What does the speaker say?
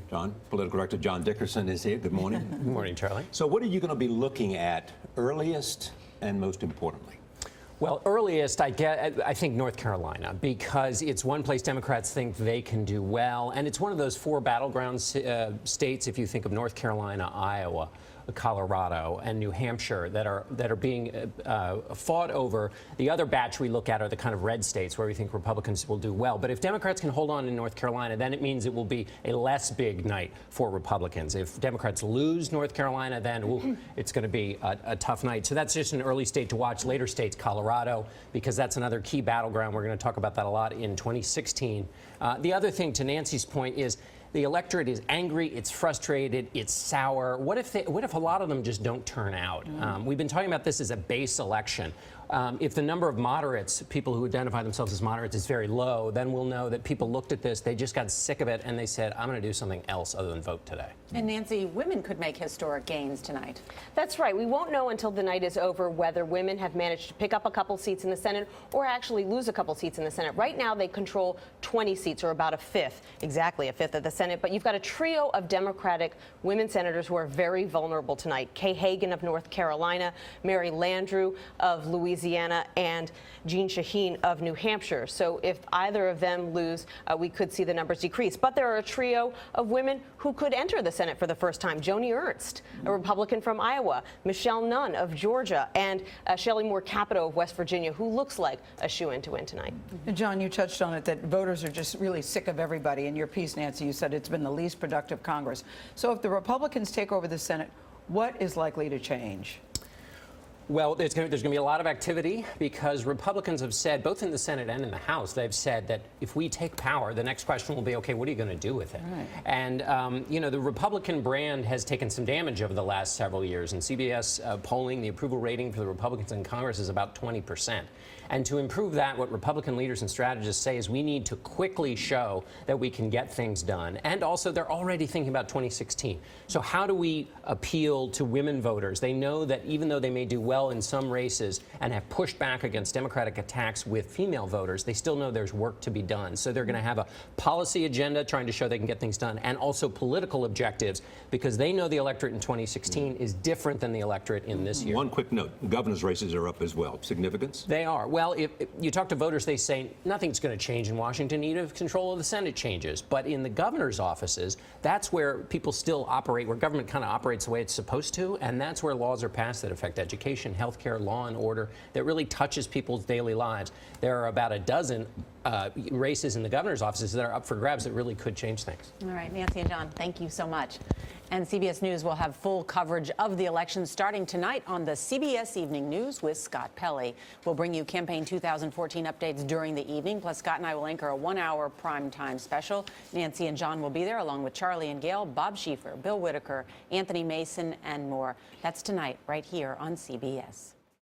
John, political director John Dickerson is here. Good morning. Good morning, Charlie. So what are you going to be looking at earliest and most importantly? Well, earliest, I think North Carolina, because it's one place Democrats think they can do well, and it's one of those four battleground states, if you think of North Carolina, Iowa, Colorado, and New Hampshire, that are being fought over. The other batch we look at are the kind of red states where we think Republicans will do well. But if Democrats can hold on in North Carolina, then it means it will be a less big night for Republicans. If Democrats lose North Carolina, then it's going to be a tough night. So that's just an early state to watch. Later states, Colorado, because that's another key battleground. We're going to talk about that a lot in 2016. The other thing, to Nancy's point, is the electorate is angry, it's frustrated, it's sour. What if a lot of them just don't turn out? We've been talking about this as a base election. If the number of moderates, people who identify themselves as moderates, is very low, then we'll know that people looked at this, they just got sick of it, and they said, I'm going to do something else other than vote today. And Nancy, women could make historic gains tonight. That's right. We won't know until the night is over whether women have managed to pick up a couple seats in the Senate or actually lose a couple seats in the Senate. Right now, they control 20 seats, or about a fifth, exactly a fifth of the Senate. But you've got a trio of Democratic women senators who are very vulnerable tonight. Kay Hagan of North Carolina, Mary Landrieu of Louisiana, and Jeanne Shaheen of New Hampshire. So if either of them lose, we could see the numbers decrease. But there are a trio of women who could enter the Senate for the first time. Joni Ernst, a Republican from Iowa, Michelle Nunn of Georgia, and Shelley Moore Capito of West Virginia, who looks like a shoo-in to win tonight. John, you touched on it, that voters are just really sick of everybody. In your piece, Nancy, you said it's been the least productive Congress. So if the Republicans take over the Senate, what is likely to change? Well, there's going to be a lot of activity because Republicans have said, both in the Senate and in the House, they've said that if we take power, the next question will be, okay, what are you going to do with it? Right. And, you know, the Republican brand has taken some damage over the last several years. And CBS polling, the approval rating for the Republicans in Congress is about 20%. And to improve that, what Republican leaders and strategists say is we need to quickly show that we can get things done. And also, they're already thinking about 2016. So how do we appeal to women voters? They know that even though they may do well in some races and have pushed back against Democratic attacks with female voters, they still know there's work to be done. So they're going to have a policy agenda trying to show they can get things done, and also political objectives, because they know the electorate in 2016 is different than the electorate in this year. One quick note, governor's races are up as well. Significance? They are. Well, if you talk to voters, they say nothing's going to change in Washington, even if control of the Senate changes. But in the governor's offices, that's where people still operate, where government kind of operates the way it's supposed to, and that's where laws are passed that affect education, health care, law and order, that really touches people's daily lives. There are about a dozen races in the governor's offices that are up for grabs that really could change things. All right, Nancy and John, thank you so much. And CBS News will have full coverage of the election starting tonight on the CBS Evening News with Scott Pelley. We'll bring you campaign 2014 updates during the evening, plus Scott and I will anchor a one-hour primetime special. Nancy and John will be there, along with Charlie and Gail, Bob Schieffer, Bill Whitaker, Anthony Mason, and more. That's tonight, right here on CBS.